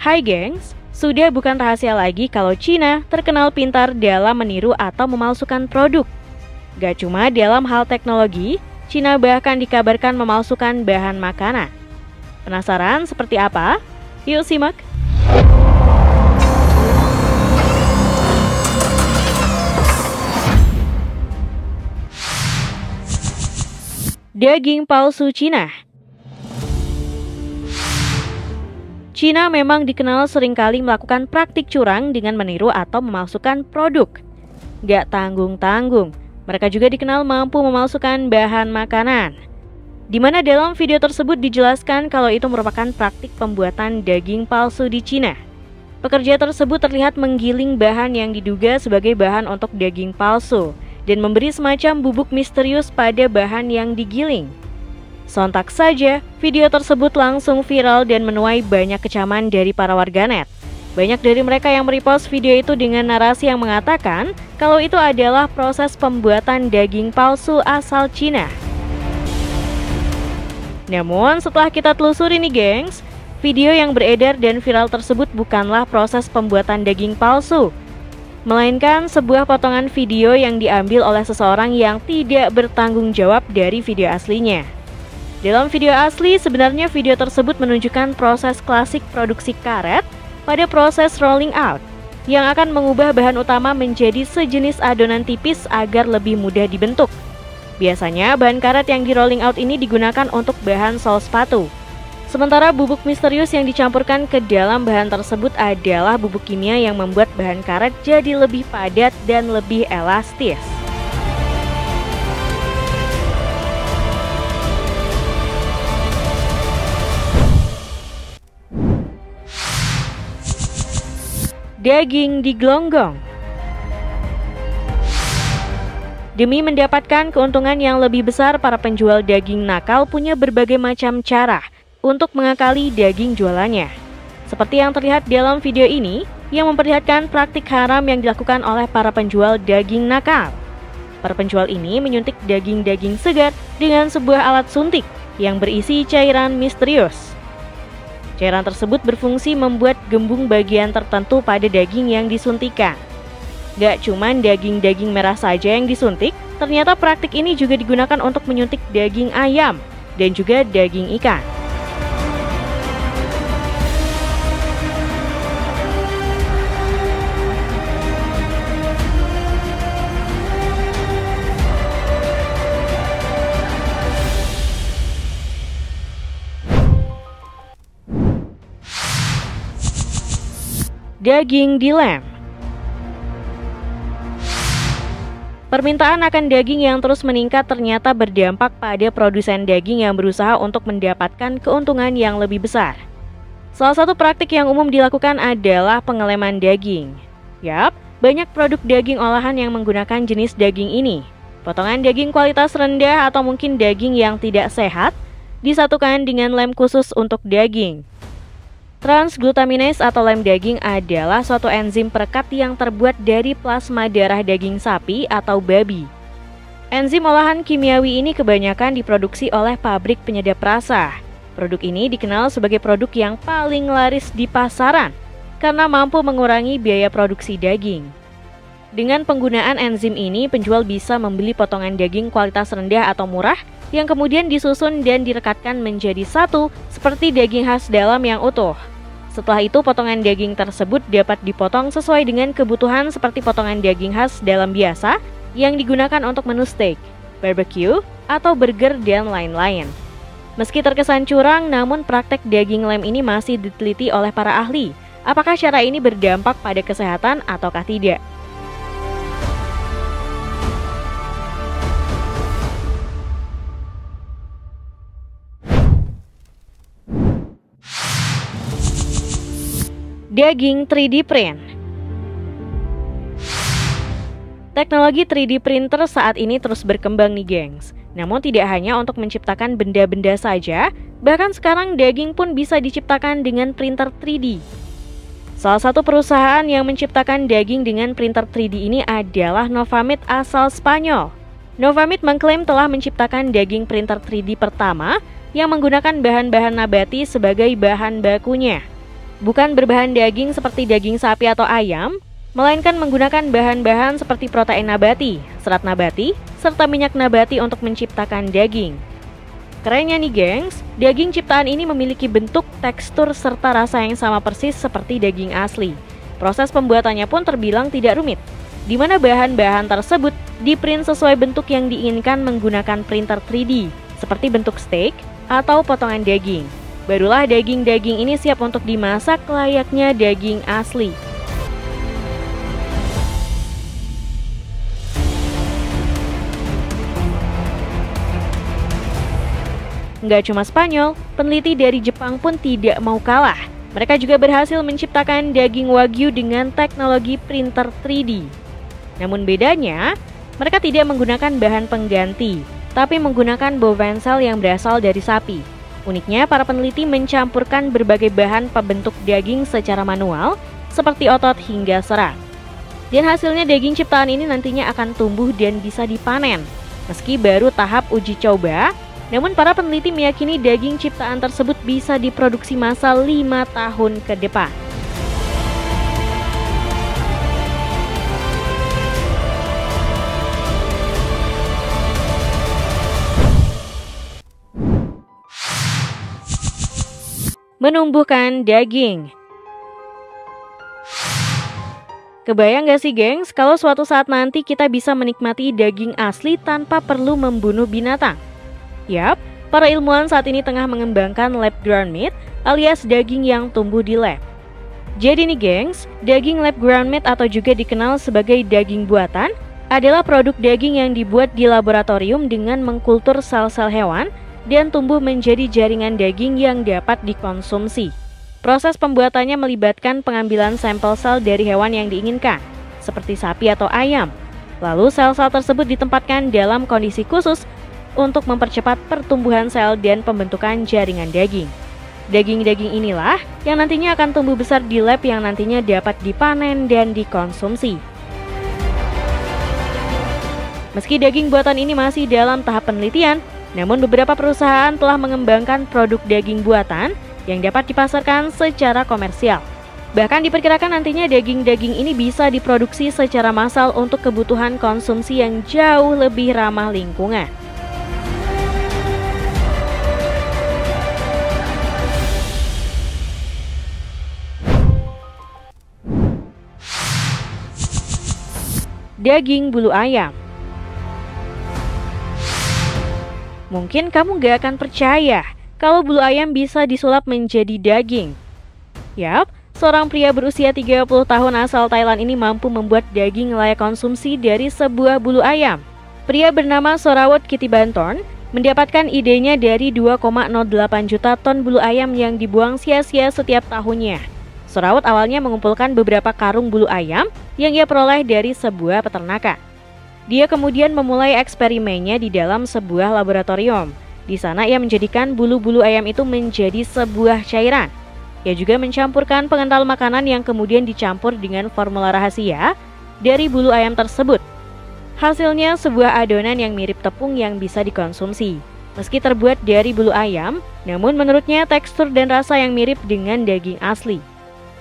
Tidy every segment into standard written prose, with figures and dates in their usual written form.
Hai gengs, sudah bukan rahasia lagi kalau Cina terkenal pintar dalam meniru atau memalsukan produk. Gak cuma dalam hal teknologi, Cina bahkan dikabarkan memalsukan bahan makanan. Penasaran seperti apa? Yuk simak! Daging palsu Cina. Cina memang dikenal seringkali melakukan praktik curang dengan meniru atau memalsukan produk. Gak tanggung-tanggung, mereka juga dikenal mampu memalsukan bahan makanan. Di mana dalam video tersebut dijelaskan kalau itu merupakan praktik pembuatan daging palsu di Cina. Pekerja tersebut terlihat menggiling bahan yang diduga sebagai bahan untuk daging palsu dan memberi semacam bubuk misterius pada bahan yang digiling. Sontak saja, video tersebut langsung viral dan menuai banyak kecaman dari para warganet. Banyak dari mereka yang merepost video itu dengan narasi yang mengatakan kalau itu adalah proses pembuatan daging palsu asal Cina. Namun setelah kita telusuri nih gengs, video yang beredar dan viral tersebut bukanlah proses pembuatan daging palsu, melainkan sebuah potongan video yang diambil oleh seseorang yang tidak bertanggung jawab dari video aslinya. Dalam video asli, sebenarnya video tersebut menunjukkan proses klasik produksi karet pada proses rolling out, yang akan mengubah bahan utama menjadi sejenis adonan tipis agar lebih mudah dibentuk. Biasanya, bahan karet yang di rolling out ini digunakan untuk bahan sol sepatu. Sementara bubuk misterius yang dicampurkan ke dalam bahan tersebut adalah bubuk kimia yang membuat bahan karet jadi lebih padat dan lebih elastis. Daging digelonggong. Demi mendapatkan keuntungan yang lebih besar, para penjual daging nakal punya berbagai macam cara untuk mengakali daging jualannya. Seperti yang terlihat dalam video ini, yang memperlihatkan praktik haram yang dilakukan oleh para penjual daging nakal. Para penjual ini menyuntik daging-daging segar dengan sebuah alat suntik yang berisi cairan misterius. Cairan tersebut berfungsi membuat gembung bagian tertentu pada daging yang disuntikan. Gak cuman daging-daging merah saja yang disuntik, ternyata praktik ini juga digunakan untuk menyuntik daging ayam dan juga daging ikan. Daging dilem. Permintaan akan daging yang terus meningkat ternyata berdampak pada produsen daging yang berusaha untuk mendapatkan keuntungan yang lebih besar. Salah satu praktik yang umum dilakukan adalah pengeleman daging. Yap, banyak produk daging olahan yang menggunakan jenis daging ini. Potongan daging kualitas rendah atau mungkin daging yang tidak sehat disatukan dengan lem khusus untuk daging. Transglutaminase atau lem daging adalah suatu enzim perekat yang terbuat dari plasma darah daging sapi atau babi. Enzim olahan kimiawi ini kebanyakan diproduksi oleh pabrik penyedap rasa. Produk ini dikenal sebagai produk yang paling laris di pasaran karena mampu mengurangi biaya produksi daging. Dengan penggunaan enzim ini, penjual bisa membeli potongan daging kualitas rendah atau murah yang kemudian disusun dan direkatkan menjadi satu seperti daging khas dalam yang utuh. Setelah itu, potongan daging tersebut dapat dipotong sesuai dengan kebutuhan seperti potongan daging khas dalam biasa yang digunakan untuk menu steak, barbecue, atau burger dan lain-lain. Meski terkesan curang, namun praktek daging lem ini masih diteliti oleh para ahli. Apakah cara ini berdampak pada kesehatan ataukah tidak? Daging 3D print. Teknologi 3D printer saat ini terus berkembang nih gengs. Namun tidak hanya untuk menciptakan benda-benda saja, bahkan sekarang daging pun bisa diciptakan dengan printer 3D. Salah satu perusahaan yang menciptakan daging dengan printer 3D ini adalah Novamit asal Spanyol. Novamit mengklaim telah menciptakan daging printer 3D pertama yang menggunakan bahan-bahan nabati sebagai bahan bakunya. bukan berbahan daging seperti daging sapi atau ayam, melainkan menggunakan bahan-bahan seperti protein nabati, serat nabati, serta minyak nabati untuk menciptakan daging. Kerennya nih gengs, daging ciptaan ini memiliki bentuk, tekstur, serta rasa yang sama persis seperti daging asli. Proses pembuatannya pun terbilang tidak rumit, di mana bahan-bahan tersebut diprint sesuai bentuk yang diinginkan menggunakan printer 3D, seperti bentuk steak atau potongan daging. Barulah daging-daging ini siap untuk dimasak layaknya daging asli. Nggak cuma Spanyol, peneliti dari Jepang pun tidak mau kalah. Mereka juga berhasil menciptakan daging Wagyu dengan teknologi printer 3D. Namun bedanya, mereka tidak menggunakan bahan pengganti, tapi menggunakan bovine cell yang berasal dari sapi. Uniknya, para peneliti mencampurkan berbagai bahan pembentuk daging secara manual, seperti otot hingga serat. Dan hasilnya daging ciptaan ini nantinya akan tumbuh dan bisa dipanen. Meski baru tahap uji coba, namun para peneliti meyakini daging ciptaan tersebut bisa diproduksi massal 5 tahun ke depan. Menumbuhkan daging. Kebayang gak sih gengs, kalau suatu saat nanti kita bisa menikmati daging asli tanpa perlu membunuh binatang? Yap, para ilmuwan saat ini tengah mengembangkan lab ground meat alias daging yang tumbuh di lab. Jadi nih gengs, daging lab ground meat atau juga dikenal sebagai daging buatan adalah produk daging yang dibuat di laboratorium dengan mengkultur sel-sel hewan dan tumbuh menjadi jaringan daging yang dapat dikonsumsi. Proses pembuatannya melibatkan pengambilan sampel sel dari hewan yang diinginkan, seperti sapi atau ayam. Lalu sel-sel tersebut ditempatkan dalam kondisi khusus untuk mempercepat pertumbuhan sel dan pembentukan jaringan daging. Daging-daging inilah yang nantinya akan tumbuh besar di lab yang nantinya dapat dipanen dan dikonsumsi. Meski daging buatan ini masih dalam tahap penelitian, namun beberapa perusahaan telah mengembangkan produk daging buatan yang dapat dipasarkan secara komersial. Bahkan diperkirakan nantinya daging-daging ini bisa diproduksi secara massal untuk kebutuhan konsumsi yang jauh lebih ramah lingkungan. Daging bulu ayam. Mungkin kamu gak akan percaya kalau bulu ayam bisa disulap menjadi daging. Yap, seorang pria berusia 30 tahun asal Thailand ini mampu membuat daging layak konsumsi dari sebuah bulu ayam. Pria bernama Sorawat Kittibantorn mendapatkan idenya dari 2,08 juta ton bulu ayam yang dibuang sia-sia setiap tahunnya. Sorawat awalnya mengumpulkan beberapa karung bulu ayam yang ia peroleh dari sebuah peternakan. Dia kemudian memulai eksperimennya di dalam sebuah laboratorium. Di sana ia menjadikan bulu-bulu ayam itu menjadi sebuah cairan. Ia juga mencampurkan pengental makanan yang kemudian dicampur dengan formula rahasia dari bulu ayam tersebut. Hasilnya sebuah adonan yang mirip tepung yang bisa dikonsumsi. Meski terbuat dari bulu ayam, namun menurutnya tekstur dan rasa yang mirip dengan daging asli.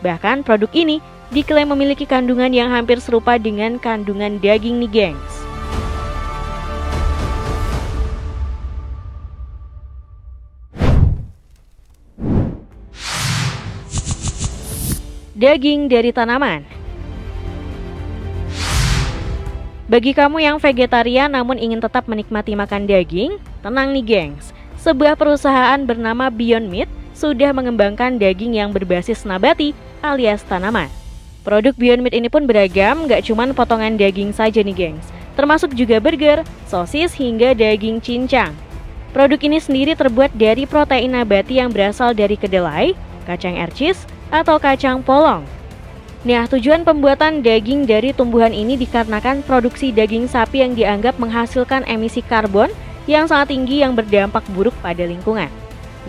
Bahkan produk ini diklaim memiliki kandungan yang hampir serupa dengan kandungan daging nih gengs. Daging dari tanaman. Bagi kamu yang vegetarian namun ingin tetap menikmati makan daging, tenang nih gengs. Sebuah perusahaan bernama Beyond Meat sudah mengembangkan daging yang berbasis nabati alias tanaman. Produk Beyond Meat ini pun beragam, gak cuman potongan daging saja nih gengs, termasuk juga burger, sosis hingga daging cincang. Produk ini sendiri terbuat dari protein nabati yang berasal dari kedelai, kacang ercis, atau kacang polong. Nah, tujuan pembuatan daging dari tumbuhan ini dikarenakan produksi daging sapi yang dianggap menghasilkan emisi karbon yang sangat tinggi yang berdampak buruk pada lingkungan.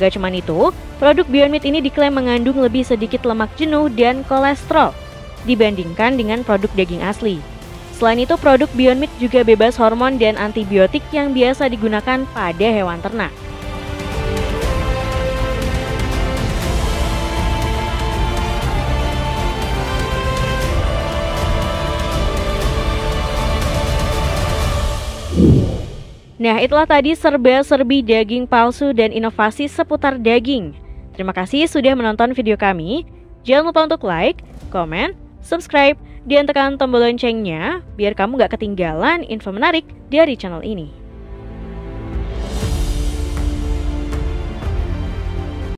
Gak cuman itu, produk Beyond Meat ini diklaim mengandung lebih sedikit lemak jenuh dan kolesterol dibandingkan dengan produk daging asli. Selain itu, produk Beyond Meat juga bebas hormon dan antibiotik yang biasa digunakan pada hewan ternak. Nah, itulah tadi serba-serbi daging palsu dan inovasi seputar daging. Terima kasih sudah menonton video kami. Jangan lupa untuk like, komen, subscribe, dan tekan tombol loncengnya biar kamu gak ketinggalan info menarik dari channel ini.